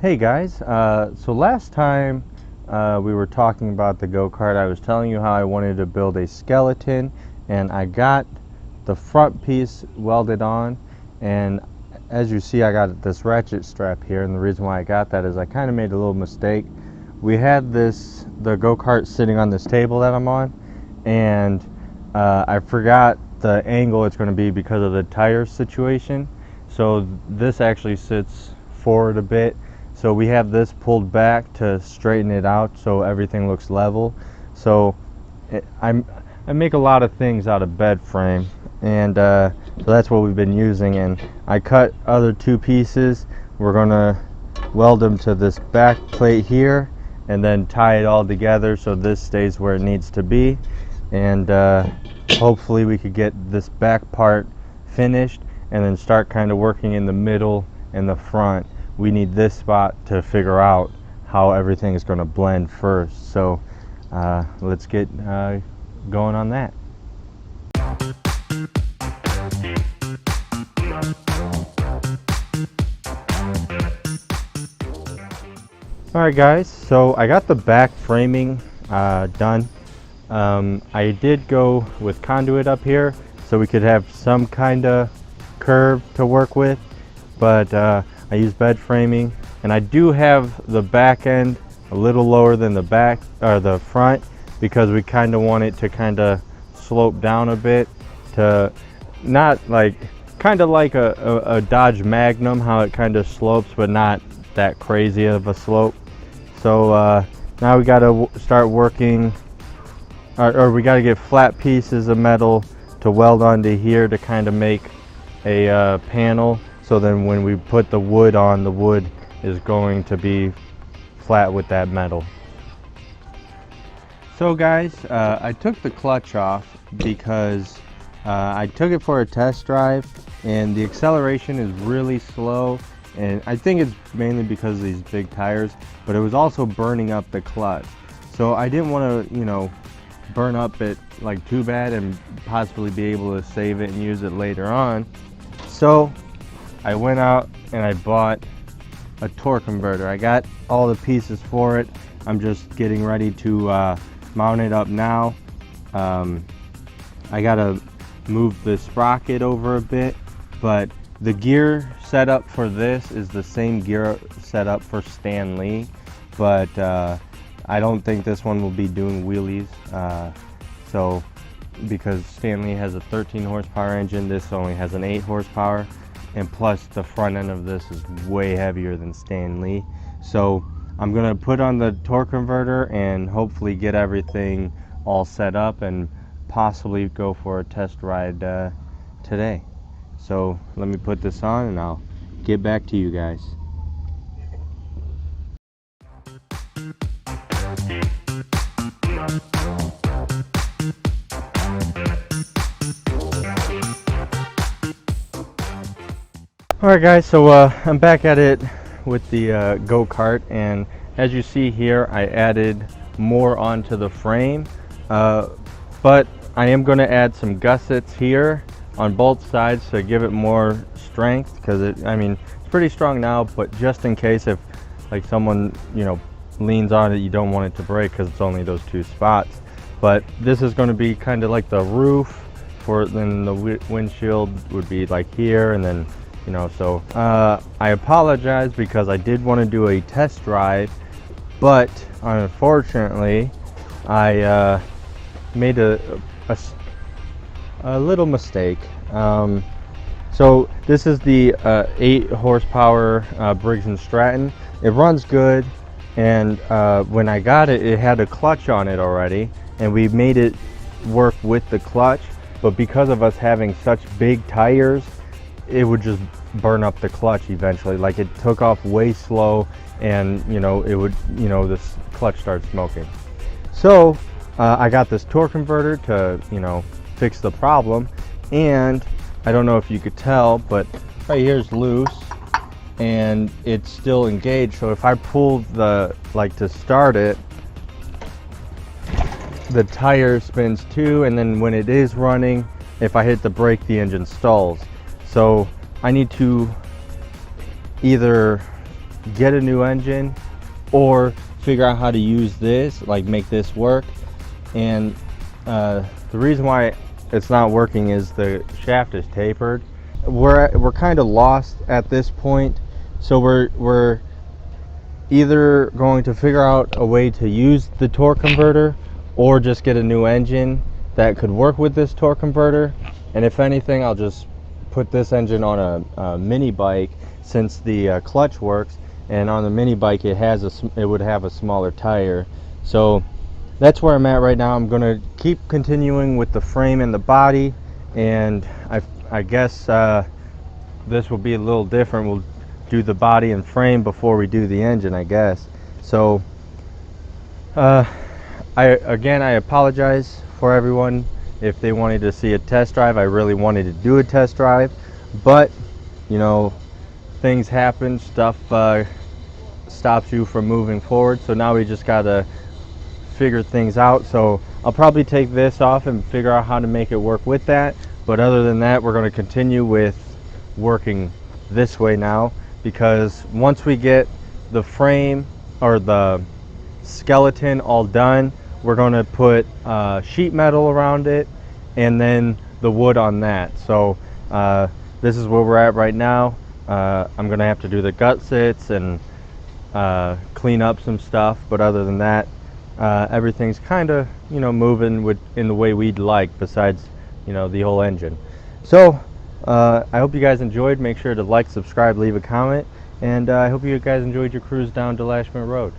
Hey guys, so last time we were talking about the go-kart, I was telling you how I wanted to build a skeleton, and I got the front piece welded on, and as you see I got this ratchet strap here, and the reason why I got that is I kind of made a little mistake. We had the go-kart sitting on this table that I'm on, and I forgot the angle it's going to be because of the tire situation. So this actually sits forward a bit. So we have this pulled back to straighten it out so everything looks level. So I make a lot of things out of bed frame, and so that's what we've been using. And I cut other two pieces. We're gonna weld them to this back plate here and then tie it all together so this stays where it needs to be. And hopefully we could get this back part finished and then start kind of working in the middle and the front. We need this spot to figure out how everything is going to blend first. So let's get going on that. Alright guys, so I got the back framing done. I did go with conduit up here so we could have some kind of curve to work with, but I use bed framing, and I do have the back end a little lower than the back or the front because we kind of want it to kind of slope down a bit, to not like kind of like a Dodge Magnum, how it kind of slopes but not that crazy of a slope. So now we got to start working, or we got to get flat pieces of metal to weld onto here to kind of make a panel. So then when we put the wood on, the wood is going to be flat with that metal. So guys, I took the clutch off because I took it for a test drive and the acceleration is really slow, and I think it's mainly because of these big tires, but it was also burning up the clutch. So I didn't want to, you know, burn up it like too bad and possibly be able to save it and use it later on. So I went out and I bought a torque converter. I got all the pieces for it. I'm just getting ready to mount it up now. I gotta move the sprocket over a bit, but the gear setup for this is the same gear setup for Stan Lee, but I don't think this one will be doing wheelies. So because Stan Lee has a 13 horsepower engine, this only has an 8 horsepower. And plus the front end of this is way heavier than Stan Lee. So I'm gonna put on the torque converter and hopefully get everything all set up and possibly go for a test ride today. So let me put this on and I'll get back to you guys. Alright guys, so I'm back at it with the go-kart, and as you see here I added more onto the frame, but I am going to add some gussets here on both sides to give it more strength, because it's pretty strong now, but just in case if like someone, you know, leans on it, you don't want it to break because it's only those two spots. But this is going to be kind of like the roof, for then the windshield would be like here, and then, you know, so I apologize because I did want to do a test drive, but unfortunately I made a little mistake. So this is the 8 horsepower Briggs & Stratton. It runs good, and when I got it, it had a clutch on it already, and we made it work with the clutch, but because of us having such big tires, it would just burn up the clutch eventually. Like, it took off way slow, and you know, it would, you know, this clutch started smoking. So I got this torque converter to, you know, fix the problem, and I don't know if you could tell, but right here's loose and it's still engaged. So if I pull the, like, to start it, the tire spins too, and then when it is running, if I hit the brake, the engine stalls. So I need to either get a new engine or figure out how to use this, like make this work. And the reason why it's not working is the shaft is tapered. We're kind of lost at this point, so we're either going to figure out a way to use the torque converter or just get a new engine that could work with this torque converter. And if anything, I'll just put this engine on a mini bike, since the clutch works, and on the mini bike it would have a smaller tire. So that's where I'm at right now. I'm gonna keep continuing with the frame and the body, and I guess this will be a little different. We'll do the body and frame before we do the engine, I guess. So I apologize for everyone if they wanted to see a test drive. I really wanted to do a test drive, but you know, things happen, stuff stops you from moving forward, so now we just gotta figure things out. So I'll probably take this off and figure out how to make it work with that, but other than that, we're going to continue with working this way now, because once we get the frame or the skeleton all done, we're going to put sheet metal around it and then the wood on that. So this is where we're at right now. I'm going to have to do the gut sits and clean up some stuff, but other than that, everything's kind of, you know, moving in the way we'd like, besides, you know, the whole engine. So I hope you guys enjoyed. Make sure to like, subscribe, leave a comment, and I hope you guys enjoyed your cruise down to Lashman Road.